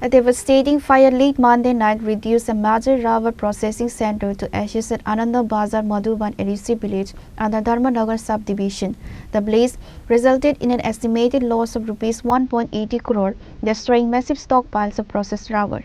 A devastating fire late Monday night reduced a major rubber processing center to ashes at Ananda Bazar Madhuban Edisi village and the Dharmanagar subdivision. The blaze resulted in an estimated loss of Rs 1.80 crore, destroying massive stockpiles of processed rubber.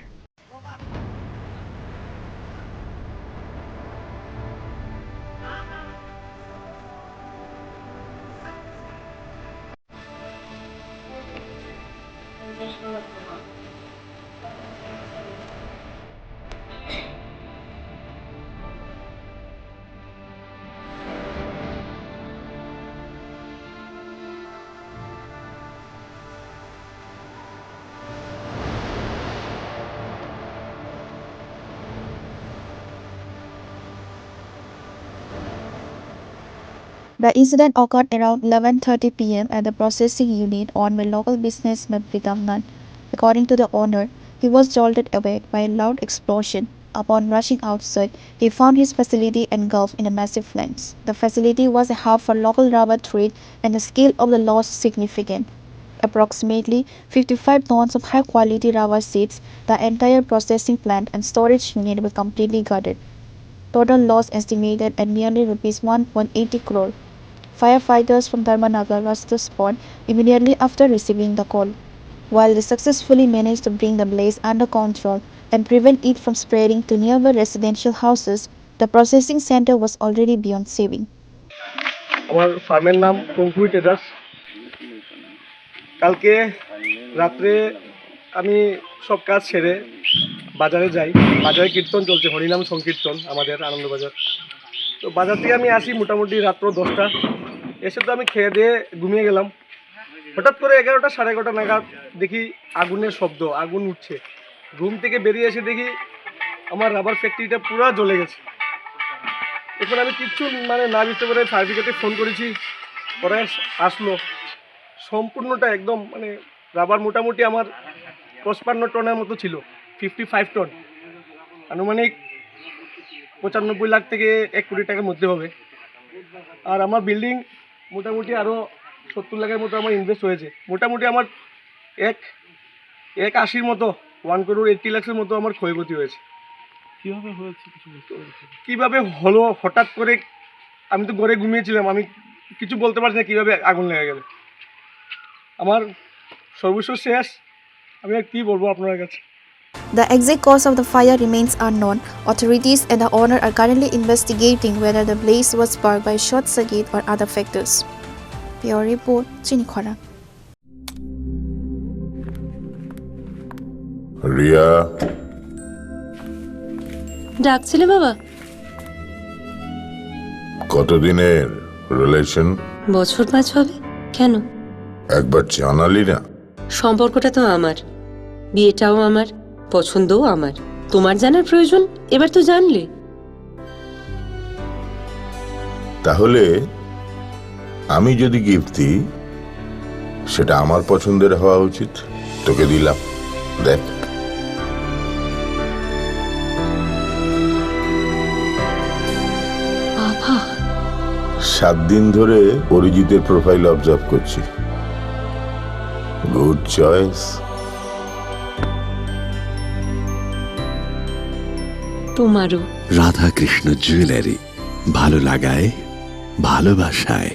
The incident occurred around 11:30 p.m. at the processing unit owned by local businessman Pritam Nand. According to the owner, he was jolted awake by a loud explosion. Upon rushing outside, he found his facility engulfed in a massive flames. The facility was a hub for local rubber trade and the scale of the loss significant. Approximately 55 tons of high-quality rubber seeds, the entire processing plant and storage unit were completely gutted. Total loss estimated at nearly Rs 1.80 crore. Firefighters from Dharmanagar rushed to the spot immediately after receiving the call. While they successfully managed to bring the blaze under control and prevent it from spreading to nearby residential houses, the processing center was already beyond saving. আমার ফার্মের নাম কঙ্কুই traders. কালকে রাত্রে আমি সব কাজ সেরে বাজারে যাই। বাজারে কীর্তন চলছে, হরিনাম সংকীর্তন আমাদের আনন্দবাজার। তো বাজার থেকে আমি আসি মোটামুটি রাত্র 10টা। এসে তো আমি খেয়ে দিয়ে ঘুমিয়ে গেলাম। হঠাৎ করে 11টা সাড়ে 11টা নাগাদ দেখি আগুনের শব্দ, আগুন উঠছে। ঘুম থেকে বেরিয়ে এসে দেখি আমার রাবার ফ্যাক্টরিটা পুরো জ্বলে গেছে। এখন আমি কিচ্ছু না বুঝতে পারে ফায়ার ব্রিগেডে ফোন করেছি, পরে আসলো। সম্পূর্ণটা একদম রাবার মোটামুটি আমার 55 টনের মতো ছিল, 55 টন, আনুমানিক 95 লাখ থেকে 1 কোটি টাকার মধ্যে হবে। আর আমার বিল্ডিং মোটামুটি আরও 70 লাখের মতো আমার ইনভেস্ট হয়েছে। মোটামুটি আমার 180 মতো 1 crore 80 লাখের মতো আমার ক্ষয়ক্ষতি হয়েছে। কিভাবে হলো হঠাৎ করে, আমি তো ঘরে ঘুমিয়েছিলাম, আমি কিছু বলতে পারছি না কীভাবে আগুন লেগে গেল। আমার সর্বস্ব শেষ, আমি আর কী বলবো আপনার কাছে। The exact cause of the fire remains unknown. Authorities and the owner are currently investigating whether the blaze was sparked by short circuit or other factors. Pure report, Chinikhora. Riya, ডাকছিলে বাবা? কতদিনের রিলেশন? বছর 5 হবে। কেন? একবার জানালি না? সম্পর্কটা তো আমার, বিয়েটাও আমার, পছন্দও আমার। তোমার জানার প্রয়োজন, এবার তো জানলে। তাহলে আমি যদি গিফট দিই, সেটা আমার পছন্দের হওয়া উচিত। তোকে দিলাম, দেখ। বাবা, 7 দিন ধরে অরিজিতের প্রোফাইল অবজার্ভ করছি। Good choice. তোমারও। রাধাকৃষ্ণ জুয়েলারি, ভালো লাগায় ভালোবাসায়।